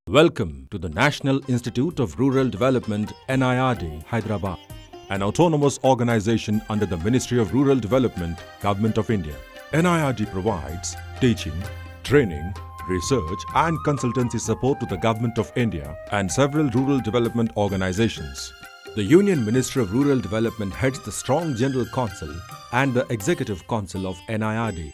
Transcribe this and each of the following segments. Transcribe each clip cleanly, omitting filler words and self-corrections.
Welcome to the National Institute of Rural Development NIRD, Hyderabad, an autonomous organization under the Ministry of Rural Development, Government of India. NIRD provides teaching, training, research and consultancy support to the Government of India and several rural development organizations. The Union Ministry of Rural Development heads the Strong General Council and the Executive Council of NIRD.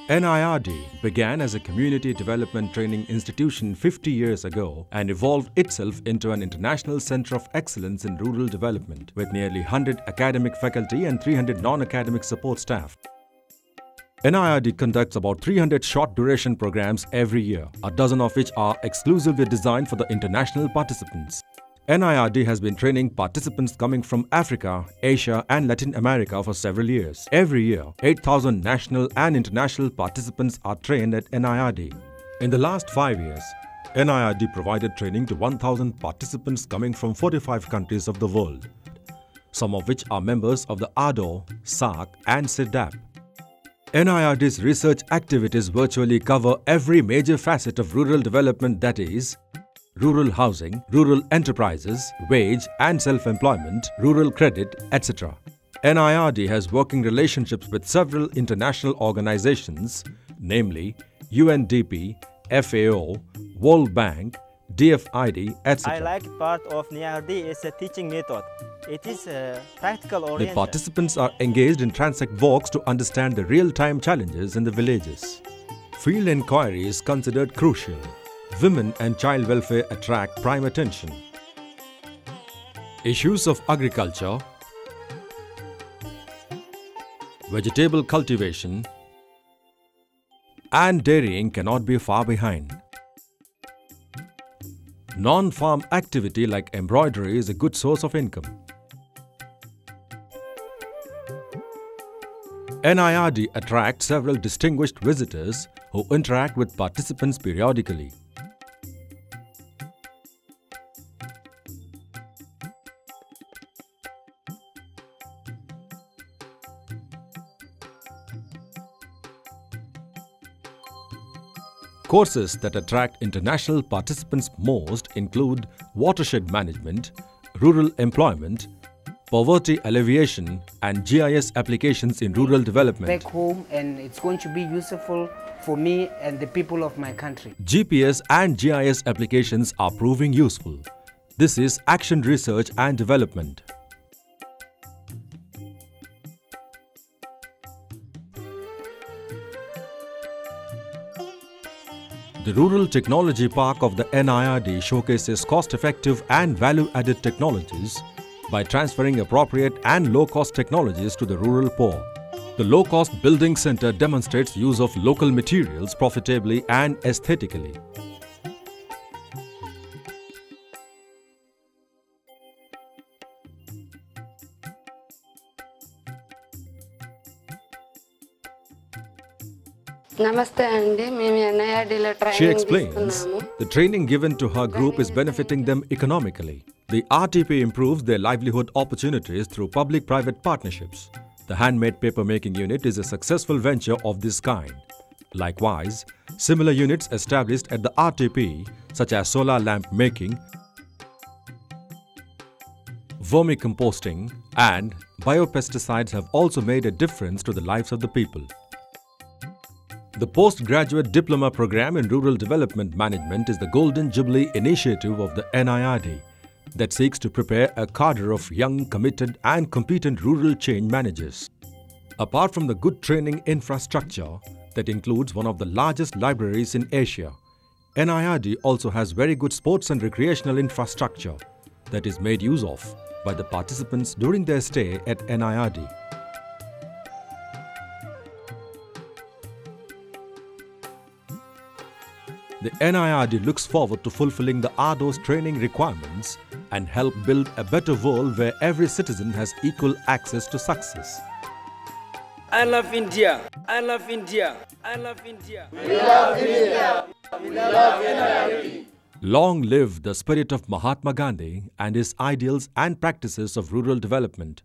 NIRD began as a community development training institution 50 years ago and evolved itself into an international center of excellence in rural development with nearly 100 academic faculty and 300 non-academic support staff. NIRD conducts about 300 short duration programs every year, a dozen of which are exclusively designed for the international participants. NIRD has been training participants coming from Africa, Asia and Latin America for several years. Every year, 8,000 national and international participants are trained at NIRD. In the last 5 years, NIRD provided training to 1,000 participants coming from 45 countries of the world, some of which are members of the ADO, SAARC and CIRDAP. NIRD's research activities virtually cover every major facet of rural development, that is, rural housing, rural enterprises, wage and self-employment, rural credit, etc. NIRD has working relationships with several international organizations, namely UNDP, FAO, World Bank, DFID, etc. I like part of NIRD is a teaching method. It is practical oriented. The participants are engaged in transect walks to understand the real-time challenges in the villages. Field inquiry is considered crucial. Women and child welfare attract prime attention. Issues of agriculture, vegetable cultivation, and dairying cannot be far behind. Non-farm activity like embroidery is a good source of income. NIRD attracts several distinguished visitors who interact with participants periodically. Courses that attract international participants most include watershed management, rural employment, poverty alleviation and GIS applications in rural development. Back home, and it's going to be useful for me and the people of my country. GPS and GIS applications are proving useful. This is action research and development. The Rural Technology Park of the NIRD showcases cost-effective and value-added technologies by transferring appropriate and low-cost technologies to the rural poor. The low-cost building center demonstrates use of local materials profitably and aesthetically. She explains the training given to her group is benefiting them economically. The RTP improves their livelihood opportunities through public-private partnerships. The handmade paper making unit is a successful venture of this kind. Likewise, similar units established at the RTP, such as solar lamp making, vermicomposting, and biopesticides have also made a difference to the lives of the people. The postgraduate diploma program in rural development management is the Golden Jubilee initiative of the NIRD that seeks to prepare a cadre of young, committed and competent rural change managers. Apart from the good training infrastructure that includes one of the largest libraries in Asia, NIRD also has very good sports and recreational infrastructure that is made use of by the participants during their stay at NIRD. The NIRD looks forward to fulfilling the ADO's training requirements and help build a better world where every citizen has equal access to success. I love India. I love India. I love India. We love India. We love NIRD. Long live the spirit of Mahatma Gandhi and his ideals and practices of rural development.